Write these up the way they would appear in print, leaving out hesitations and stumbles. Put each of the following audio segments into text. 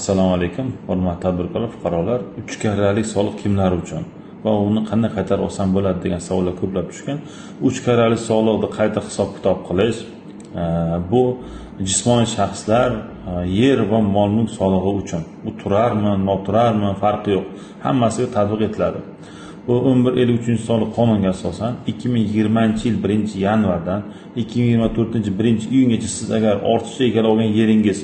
Assalomu alaykum, hurmatli tadbirkorlar, fuqarolar. 3 karralik soliq kimlar uchun va uni qanday qaytarib olsam bo'ladi degan savollar ko'plab tushgan. 3 karralik soliqni qayta hisob-kitob qilish bu jismoniy shaxslar yer va mol-mulk solig'i uchun. Bu turarmi, noturarmi farqi yo'q. Hammasiga tatbiq etiladi. Bu 1153-soliq qonuniga asosan 2020-yil 1-yanvardan 2024-1-iyungacha siz agar ortiqcha egallagan yeringiz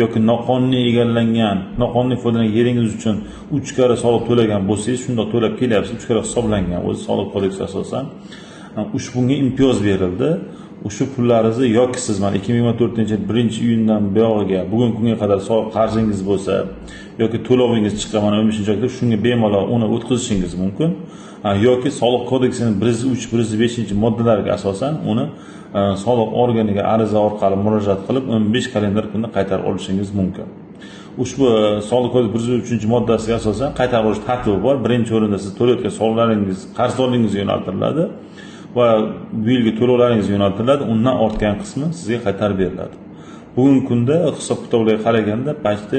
yoki noqonuniy egallangan, noqonuniy foydalangan yeringiz uchun 3 karra soliq to'lagan bo'lsangiz, shunda to'lab kelyapsiz, 3 karra hisoblangan. O'zi soliq kodeksiga asosan ushbuga imtiyoz berildi. O'sha pullaringizni yoki siz mana 2024-yil 1-iyundan buyog'iga bugungi kunga qadar soliq qarzingiz bo'lsa yoki to'lovingiz chiqqan mana 15-oyda shunga bemalol uni o'tkazishingiz mumkin. Yoki soliq kodeksining 103, 105 moddalariga asosan uni soliq organiga ariza orqali murojaat qilib 15 kalendar kunda qaytarib olishingiz mumkin. Ushbu soliq kodeks 103-moddasiga asosan qaytarib olish tartibi bor. Birinchi o'rinda siz to'layotgan soliqlaringiz qarzdorligingizga yo'naltiriladi va bu yilgi to'lovlaringiz yo'naltiriladi. Undan ortgan qismi sizga qaytarib beriladi. Bugungi kunda hisob-kitoblarga qaraganda pastda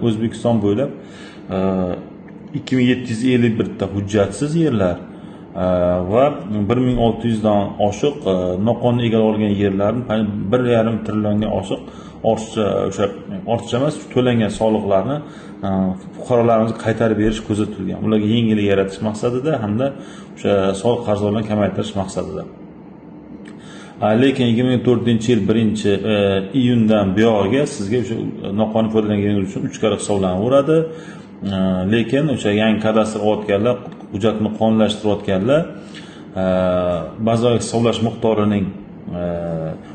O'zbekiston bo'ylab 2751 ta hujjatsiz yerlar va 1600 dan oshiq noqonuniy egallab olgan yerlarning 1,5 trillionga oshiq ortiqcha emas to'langan soliqlarni fuqarolarimizga qaytarib berish ko'zda ularga yengillik yaratish maqsadida hamda o'sha soliq qarzdorligini kamaytirish maqsadida. Lekin 2024-yil 1-iyundan buyog'iga sizga o'sha noqonuniy foydalanganingiz uchun 3 karra hisoblanaveradi. Lekin o'sha yangi kadastr olayotganlar, hujjatni qonunlashtirayotganlar bazaviy hisoblash miqdorining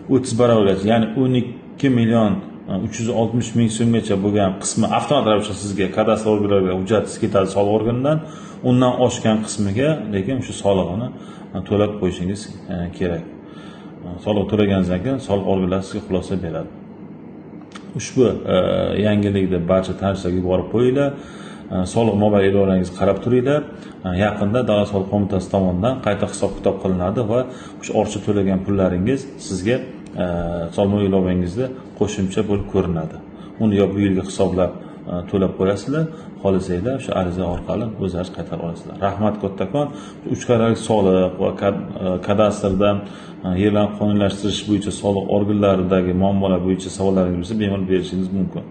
30 barobargacha, ya'ni 12 million 360 ming so'mgacha bo'lgan qismi avtomat ravishda sizga kadastr organlariga hujjatsiz ketadi soliq organidan. Undan oshgan qismiga lekin o'sha solig'ini to'lab qo'yishingiz kerak. Soliq to'laganingizdan keyin soliq organlari sizga xulosa beradi. Ushbu yangilikni barcha tanishlarga yuborib qo'yinglar. Soliq mobil ilorangizni qarab turinglar. Yaqinda Davlat soliq qo'mitasi tomonidan qayta hisob-kitob qilinadi va o'sha ortiqcha to'lagan pullaringiz sizga soliq ilovangizda qo'shimcha bo'lib ko'rinadi. Uni yo bu yilga hisoblab to'lab qo'yasizlar, xohlasanglar o'sha ariza orqali o'zingiz qaytarib olasizlar. Rahmat kattakon. 3 karralik soliq va kadastrdan yerlarni qonunlashtirish bo'yicha soliq organlaridagi muammolar bo'yicha savollaringiz bo'lsa bemalol berishingiz mumkin.